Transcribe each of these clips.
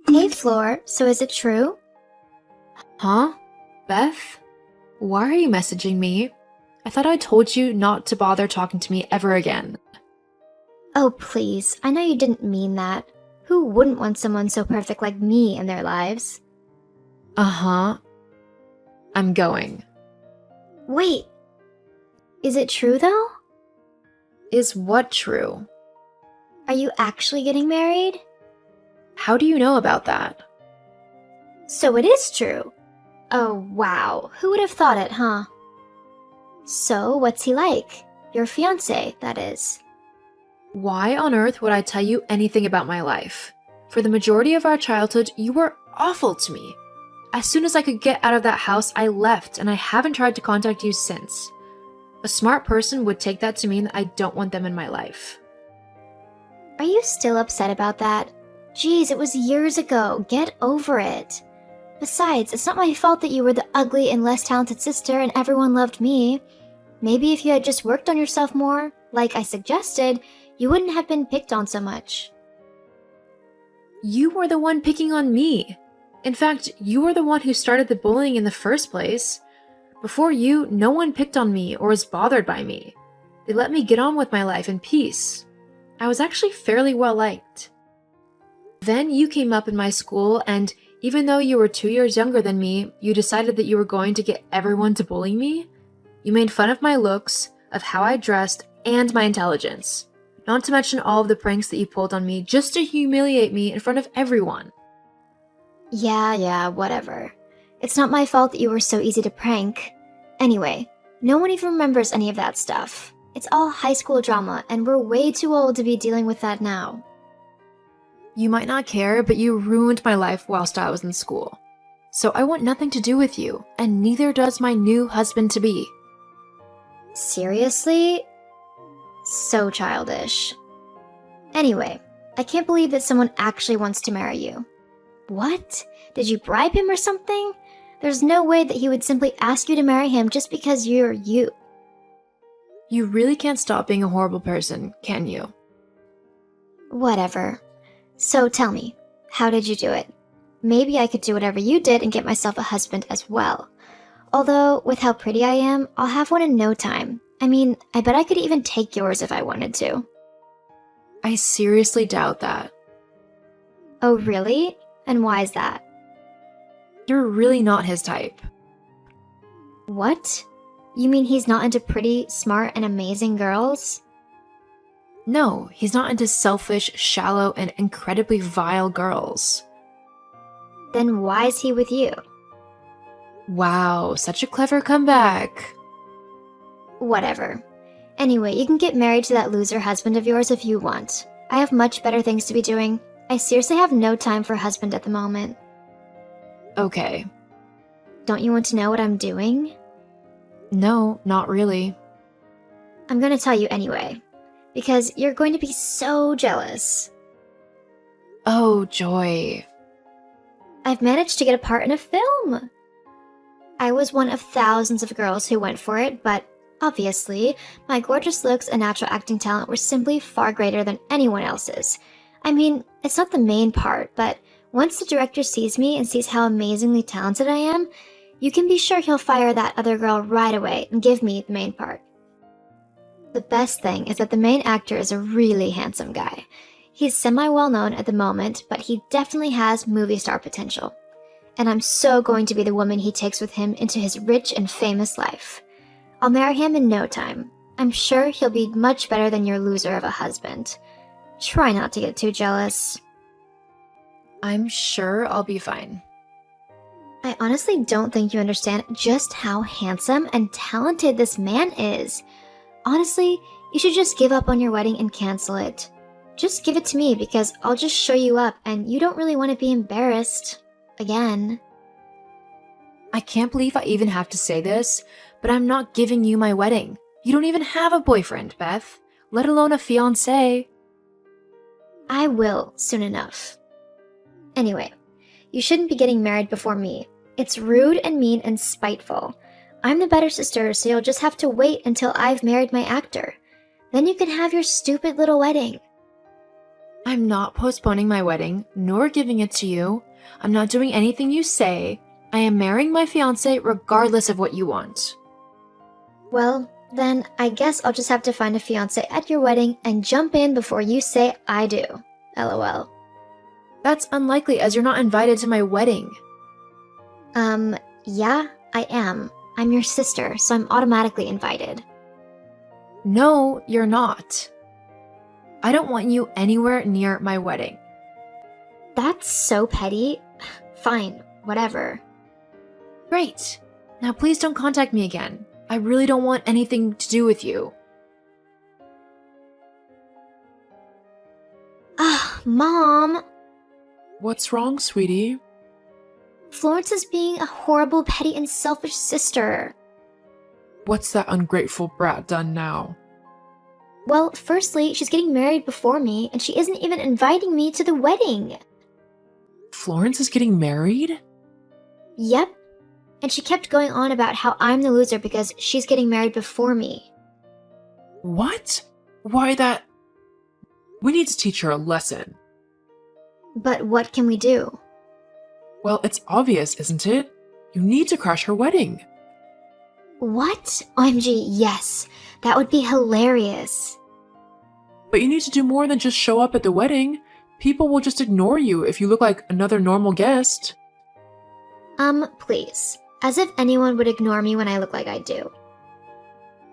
Hey Floor, so is it true? Huh? Beth? Why are you messaging me? I thought I told you not to bother talking to me ever again. Oh please, I know you didn't mean that. Who wouldn't want someone so perfect like me in their lives? Uh-huh. I'm going. Wait, is it true though? Is what true? Are you actually getting married? How do you know about that? So it is true. Oh wow, who would have thought it, huh? So what's he like? Your fiance, that is. Why on earth would I tell you anything about my life? For the majority of our childhood, you were awful to me. As soon as I could get out of that house, I left, and I haven't tried to contact you since. A smart person would take that to mean that I don't want them in my life. Are you still upset about that? Geez, it was years ago. Get over it. Besides, it's not my fault that you were the ugly and less talented sister and everyone loved me. Maybe if you had just worked on yourself more, like I suggested, you wouldn't have been picked on so much. You were the one picking on me. In fact, you were the one who started the bullying in the first place. Before you, no one picked on me or was bothered by me. They let me get on with my life in peace. I was actually fairly well liked. Then you came up in my school, and even though you were 2 years younger than me, you decided that you were going to get everyone to bully me? You made fun of my looks, of how I dressed, and my intelligence. Not to mention all of the pranks that you pulled on me just to humiliate me in front of everyone. Yeah, whatever. It's not my fault that you were so easy to prank. Anyway, no one even remembers any of that stuff. It's all high school drama, and we're way too old to be dealing with that now. You might not care, but you ruined my life whilst I was in school. So I want nothing to do with you, and neither does my new husband-to-be. Seriously? So childish. Anyway, I can't believe that someone actually wants to marry you. What? Did you bribe him or something? There's no way that he would simply ask you to marry him just because you're you. You really can't stop being a horrible person, can you? Whatever. So tell me, how did you do it? Maybe I could do whatever you did and get myself a husband as well. Although, with how pretty I am, I'll have one in no time. I mean, I bet I could even take yours if I wanted to. I seriously doubt that. Oh, really? And why is that? You're really not his type. What? You mean he's not into pretty, smart, and amazing girls? No, he's not into selfish, shallow, and incredibly vile girls. Then why is he with you? Wow, such a clever comeback. Whatever. Anyway, you can get married to that loser husband of yours if you want. I have much better things to be doing. I seriously have no time for a husband at the moment. Okay. Don't you want to know what I'm doing? No, not really. I'm gonna tell you anyway, because you're going to be so jealous. Oh, joy. I've managed to get a part in a film! I was one of thousands of girls who went for it, but obviously, my gorgeous looks and natural acting talent were simply far greater than anyone else's. I mean, it's not the main part, but once the director sees me and sees how amazingly talented I am, you can be sure he'll fire that other girl right away and give me the main part. The best thing is that the main actor is a really handsome guy. He's semi-well-known at the moment, but he definitely has movie star potential. And I'm so going to be the woman he takes with him into his rich and famous life. I'll marry him in no time. I'm sure he'll be much better than your loser of a husband. Try not to get too jealous. I'm sure I'll be fine. I honestly don't think you understand just how handsome and talented this man is. Honestly, you should just give up on your wedding and cancel it. Just give it to me because I'll just show you up and you don't really want to be embarrassed. Again. I can't believe I even have to say this, but I'm not giving you my wedding. You don't even have a boyfriend, Beth, let alone a fiancé. I will, soon enough. Anyway, you shouldn't be getting married before me. It's rude and mean and spiteful. I'm the better sister, so you'll just have to wait until I've married my actor. Then you can have your stupid little wedding. I'm not postponing my wedding, nor giving it to you. I'm not doing anything you say. I am marrying my fiancé regardless of what you want. Well, then I guess I'll just have to find a fiance at your wedding and jump in before you say I do. LOL. That's unlikely as you're not invited to my wedding. Yeah, I am. I'm your sister, so I'm automatically invited. No, you're not. I don't want you anywhere near my wedding. That's so petty. Fine, whatever. Great. Now please don't contact me again. I really don't want anything to do with you. Mom! What's wrong, sweetie? Florence is being a horrible, petty, and selfish sister. What's that ungrateful brat done now? Well, firstly, she's getting married before me, and she isn't even inviting me to the wedding. Florence is getting married? Yep. And she kept going on about how I'm the loser because she's getting married before me. What? Why that? We need to teach her a lesson. But what can we do? Well, it's obvious, isn't it? You need to crash her wedding. What? OMG, yes. That would be hilarious. But you need to do more than just show up at the wedding. People will just ignore you if you look like another normal guest. Please. As if anyone would ignore me when I look like I do.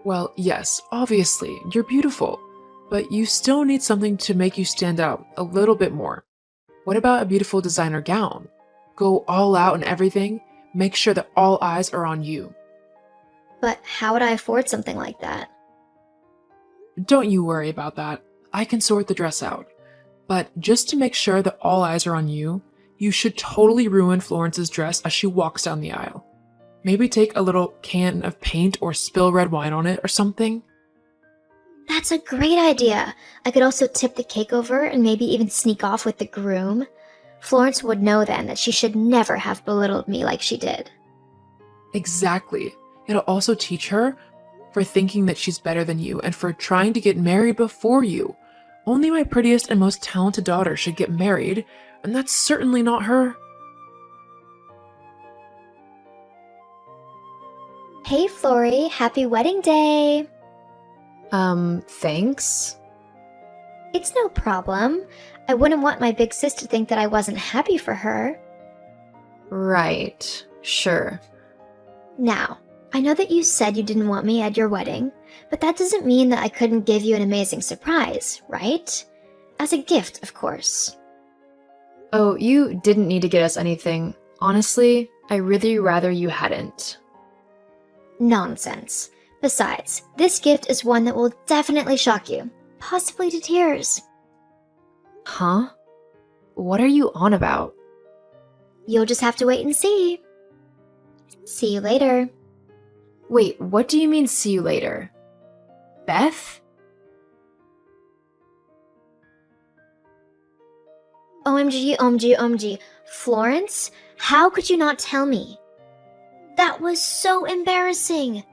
Well, yes, obviously, you're beautiful. But you still need something to make you stand out a little bit more. What about a beautiful designer gown? Go all out and everything. Make sure that all eyes are on you. But how would I afford something like that? Don't you worry about that. I can sort the dress out. But just to make sure that all eyes are on you, you should totally ruin Florence's dress as she walks down the aisle. Maybe take a little can of paint or spill red wine on it or something. That's a great idea. I could also tip the cake over and maybe even sneak off with the groom. Florence would know then that she should never have belittled me like she did. Exactly. It'll also teach her for thinking that she's better than you and for trying to get married before you. Only my prettiest and most talented daughter should get married, and that's certainly not her. Hey, Flory, happy wedding day! Thanks? It's no problem. I wouldn't want my big sis to think that I wasn't happy for her. Right. Sure. Now, I know that you said you didn't want me at your wedding, but that doesn't mean that I couldn't give you an amazing surprise, right? As a gift, of course. Oh, you didn't need to get us anything. Honestly, I really rather you hadn't. Nonsense. Besides, this gift is one that will definitely shock you, possibly to tears. Huh? What are you on about? You'll just have to wait and see. See you later. Wait, what do you mean see you later? Beth? OMG, OMG, OMG. Florence? How could you not tell me? That was so embarrassing.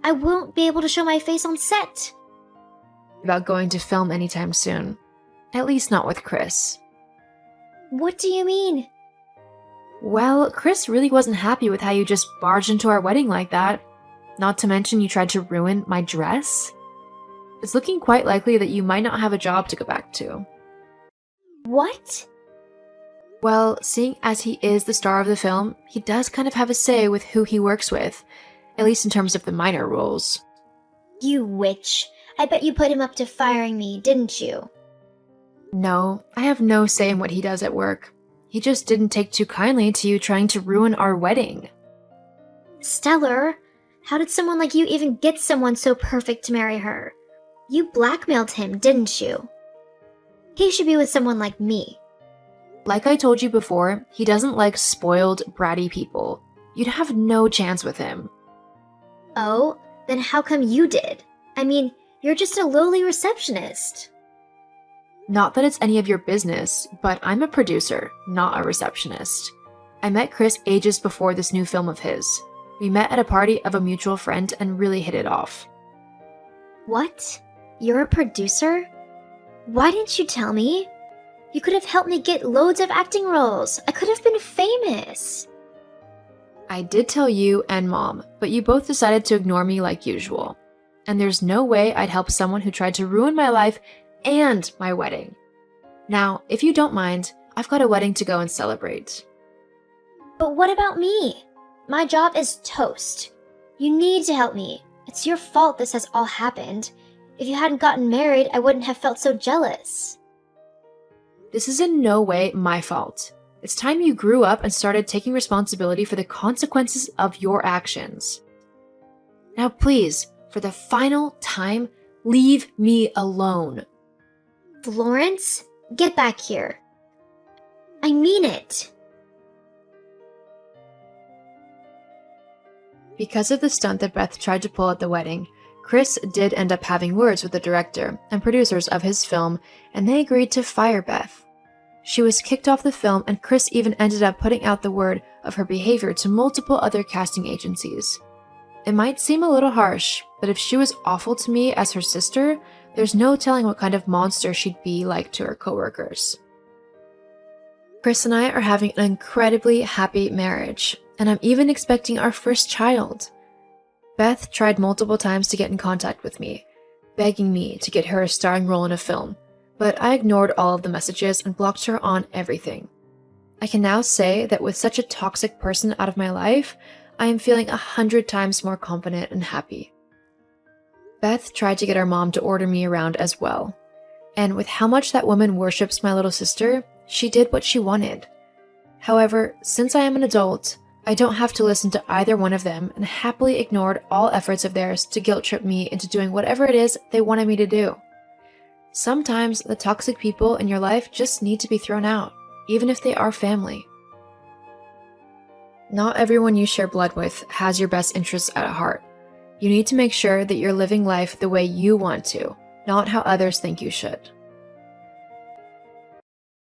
I won't be able to show my face on set. About going to film anytime soon. At least not with Chris. What do you mean? Well, Chris really wasn't happy with how you just barged into our wedding like that. Not to mention you tried to ruin my dress. It's looking quite likely that you might not have a job to go back to. What? Well, seeing as he is the star of the film, he does kind of have a say with who he works with, at least in terms of the minor roles. You witch. I bet you put him up to firing me, didn't you? No, I have no say in what he does at work. He just didn't take too kindly to you trying to ruin our wedding. Stellar, how did someone like you even get someone so perfect to marry her? You blackmailed him, didn't you? He should be with someone like me. Like I told you before, he doesn't like spoiled, bratty people. You'd have no chance with him. Oh, then how come you did? I mean, you're just a lowly receptionist. Not that it's any of your business, but I'm a producer, not a receptionist. I met Chris ages before this new film of his. We met at a party of a mutual friend and really hit it off. What? You're a producer? Why didn't you tell me? You could have helped me get loads of acting roles. I could have been famous. I did tell you and Mom, but you both decided to ignore me like usual. And there's no way I'd help someone who tried to ruin my life and my wedding. Now, if you don't mind, I've got a wedding to go and celebrate. But what about me? My job is toast. You need to help me. It's your fault this has all happened. If you hadn't gotten married, I wouldn't have felt so jealous. This is in no way my fault. It's time you grew up and started taking responsibility for the consequences of your actions. Now please, for the final time, leave me alone. Florence, get back here. I mean it. Because of the stunt that Beth tried to pull at the wedding, Chris did end up having words with the director and producers of his film, and they agreed to fire Beth. She was kicked off the film, and Chris even ended up putting out the word of her behavior to multiple other casting agencies. It might seem a little harsh, but if she was awful to me as her sister, there's no telling what kind of monster she'd be like to her coworkers. Chris and I are having an incredibly happy marriage, and I'm even expecting our first child. Beth tried multiple times to get in contact with me, begging me to get her a starring role in a film, but I ignored all of the messages and blocked her on everything. I can now say that with such a toxic person out of my life, I am feeling 100 times more confident and happy. Beth tried to get our mom to order me around as well, and with how much that woman worships my little sister, she did what she wanted. However, since I am an adult, I don't have to listen to either one of them and happily ignored all efforts of theirs to guilt trip me into doing whatever it is they wanted me to do. Sometimes the toxic people in your life just need to be thrown out, even if they are family. Not everyone you share blood with has your best interests at heart. You need to make sure that you're living life the way you want to, not how others think you should.